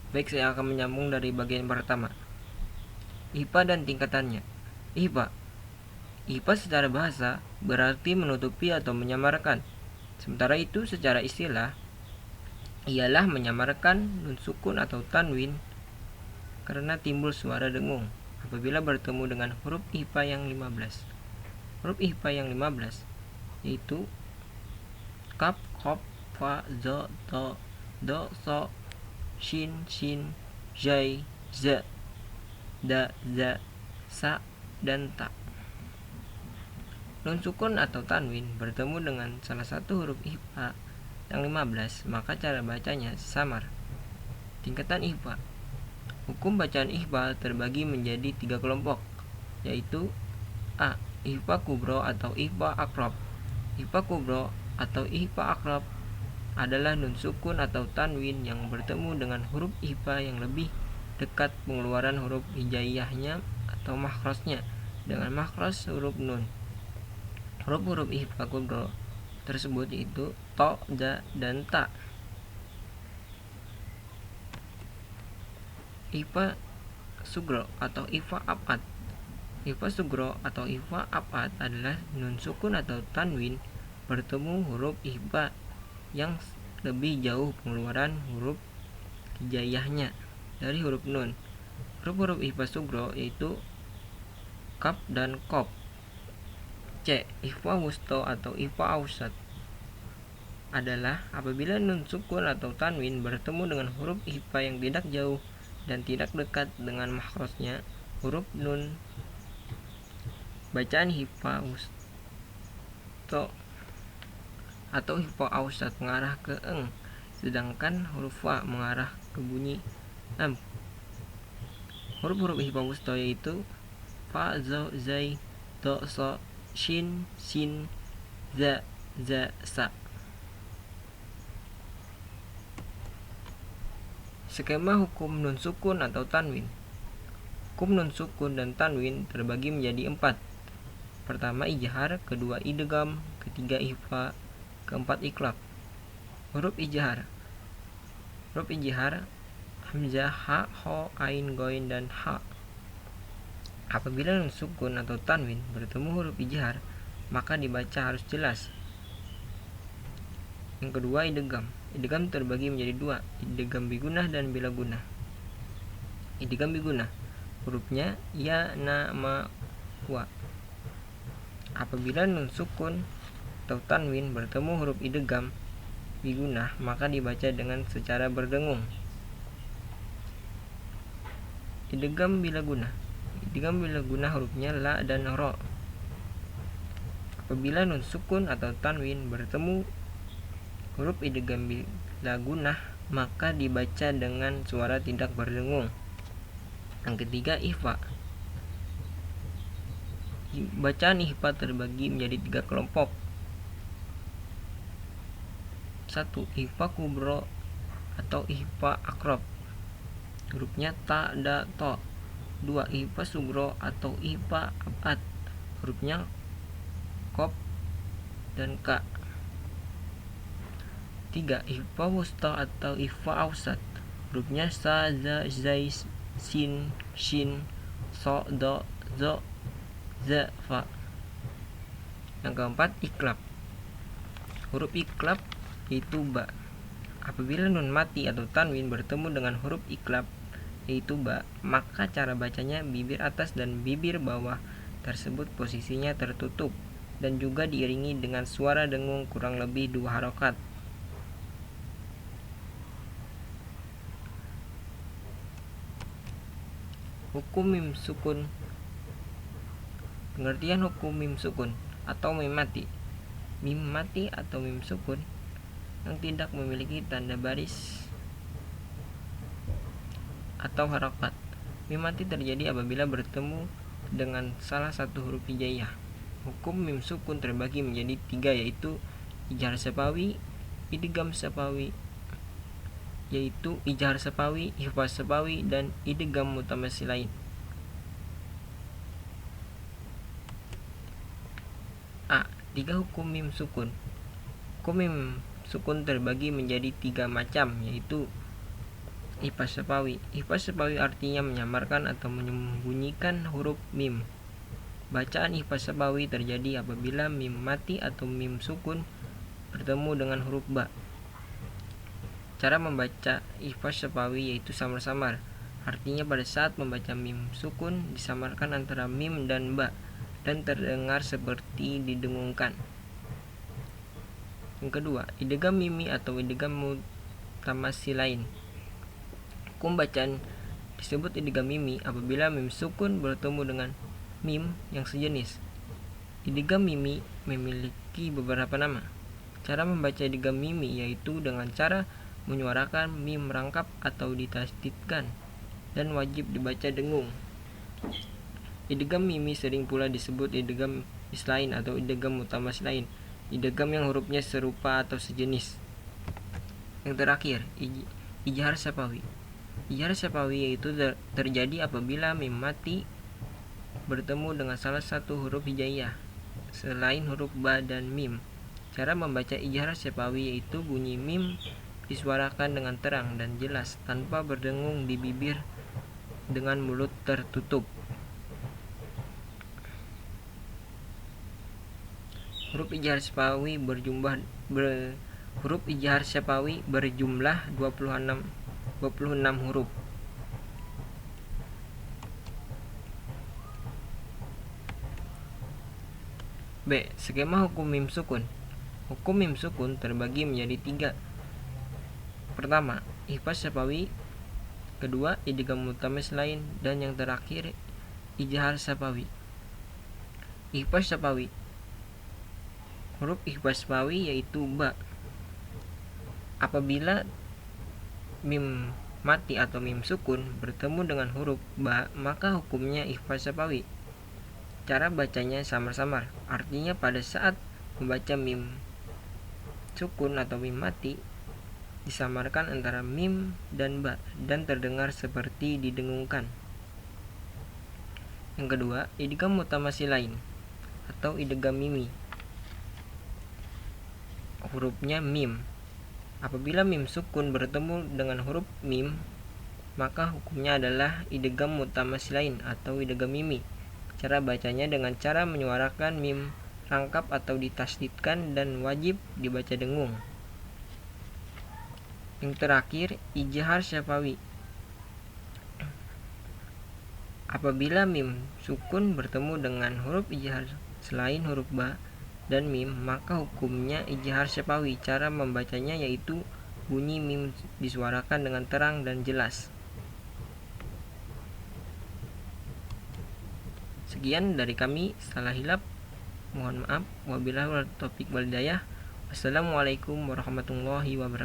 Baik, saya akan menyambung dari bagian pertama. IPA dan tingkatannya. IPA. IPA secara bahasa berarti menutupi atau menyamarkan. Sementara itu secara istilah ialah menyamarkan nun sukun atau tanwin karena timbul suara dengung apabila bertemu dengan huruf IPA yang 15. Huruf IPA yang 15 yaitu kaf, qaf, fa, za, ta, da, sa, shin, sin, zai, za, da, za, sa, dan ta. Nun sukun atau tanwin bertemu dengan salah satu huruf IPA yang 15, maka cara bacanya samar. Tingkatan IPA. Hukum bacaan IPA terbagi menjadi 3 kelompok, yaitu A. IPA kubro atau IPA akrab. IPA kubro atau IPA akrab adalah nun sukun atau tanwin yang bertemu dengan huruf IPA yang lebih dekat pengeluaran huruf hijaiyahnya atau makhrajnya dengan makhraj huruf nun. Huruf-huruf IPA kubro tersebut yaitu to, da, dan ta. IPA sugro atau IPA abad. IPA sugro atau IPA abad adalah nun sukun atau tanwin bertemu huruf IPA yang lebih jauh pengeluaran huruf hijaiyahnya dari huruf nun. Huruf-huruf IPA sugro yaitu kaf dan qaf. C. IPA wusto atau IPA ausat adalah apabila nun sukun atau tanwin bertemu dengan huruf IPA yang tidak jauh dan tidak dekat dengan makhrajnya huruf nun. Bacaan IPA wusto atau IPA ausat mengarah ke eng, sedangkan huruf fa mengarah ke bunyi am. Huruf-huruf IPA wusto yaitu fa, za, zai, ta, sa, shin, sin, za, sa. Skema hukum nun sukun atau tanwin. Hukum nun sukun dan tanwin terbagi menjadi 4. Pertama ijhar, kedua idgham, ketiga ikhfa, keempat iqlab. Huruf ijhar. Huruf ijhar hamzah, ha, ho, ain, goin, dan ha. Apabila nun sukun atau tanwin bertemu huruf ijhar, maka dibaca harus jelas. Yang kedua idgham. Idgham terbagi menjadi 2, idgham bigunah dan bila gunah. Idgham bigunah hurufnya ya, na, ma, wa. Apabila nun sukun atau tanwin bertemu huruf idgham bigunah, maka dibaca dengan secara berdengung. Idgham bila gunah. Idgham bila gunah hurufnya la dan ro. Apabila nun sukun atau tanwin bertemu huruf idgham bila gunah, maka dibaca dengan suara tidak berdengung. Yang ketiga ikhfa. Bacaan ikhfa terbagi menjadi 3 kelompok. 1. Ikhfa kubro atau ikhfa akrab, hurufnya ta, da, to. 2. Ikhfa sugro atau ikhfa abad, hurufnya qaf dan ka. 3. Ikhfa wusta atau ikhfa ausat, hurufnya sa, za, zai, sin, shin, so, do, zo, za, fa. Yang keempat iqlab. Huruf iqlab yaitu ba. Apabila nun mati atau tanwin bertemu dengan huruf iqlab yaitu ba, maka cara bacanya bibir atas dan bibir bawah tersebut posisinya tertutup dan juga diiringi dengan suara dengung kurang lebih 2 harokat. Hukum mim sukun. Pengertian hukum mim sukun atau mim mati. Mim mati atau mim sukun yang tidak memiliki tanda baris atau harokat. Mim mati terjadi apabila bertemu dengan salah satu huruf hijaiyah. Hukum mim sukun terbagi menjadi 3, yaitu ijhar sapawi, idgham sapawi, yaitu ijhar sapawi, ikhfa sapawi, dan idgham mutamatsilain. A. 3 hukum mim sukun. Hukum mim sukun terbagi menjadi 3 macam, yaitu ihfaz syafawi. Ihfaz syafawi artinya menyamarkan atau menyembunyikan huruf mim. Bacaan ihfaz syafawi terjadi apabila mim mati atau mim sukun bertemu dengan huruf ba. Cara membaca ihfaz syafawi yaitu samar-samar. Artinya pada saat membaca mim sukun disamarkan antara mim dan ba dan terdengar seperti didengungkan. Yang kedua, idgham mimi atau idgham mutamatsilain. Hukum bacaan disebut idgham mimi apabila mim sukun bertemu dengan mim yang sejenis. Idgham mimi memiliki beberapa nama. Cara membaca idgham mimi yaitu dengan cara menyuarakan mim rangkap atau ditasdidkan dan wajib dibaca dengung. Idgham mimi sering pula disebut idgham mislain atau idgham mutamatsilain. Idgham yang hurufnya serupa atau sejenis. Yang terakhir, ijhar syafawi. Ijhar syafawi yaitu terjadi apabila mim mati bertemu dengan salah satu huruf hijaiyah selain huruf ba dan mim. Cara membaca ijhar syafawi yaitu bunyi mim disuarakan dengan terang dan jelas tanpa berdengung di bibir dengan mulut tertutup. Huruf ijhar syafawi berjumlah 26 huruf. B. Skema hukum mim sukun. Hukum mim sukun terbagi menjadi 3. Pertama, ihfaz syafawi. Kedua, idgham mutamatsilain. Dan yang terakhir, ijhar syafawi. Ihfaz syafawi. Huruf ihfaz syafawi yaitu ba. Apabila mim mati atau mim sukun bertemu dengan huruf ba, maka hukumnya ihfaz syafawi. Cara bacanya samar-samar. Artinya pada saat membaca mim sukun atau mim mati disamarkan antara mim dan ba dan terdengar seperti didengungkan. Yang kedua, idgham mutamatsilain atau idgham mimi. Hurufnya mim. Apabila mim sukun bertemu dengan huruf mim, maka hukumnya adalah idgham mutamatsilain atau idgham mimi. Cara bacanya dengan cara menyuarakan mim rangkap atau ditasdidkan dan wajib dibaca dengung. Yang terakhir, ijhar syafawi. Apabila mim sukun bertemu dengan huruf ijhar selain huruf ba dan mim, maka hukumnya ijhar syafawi. Cara membacanya yaitu bunyi mim disuarakan dengan terang dan jelas. Sekian dari kami, salah hilap mohon maaf. Wabillahi taufiq wal hidayah. Wassalamualaikum warahmatullahi wabarakatuh.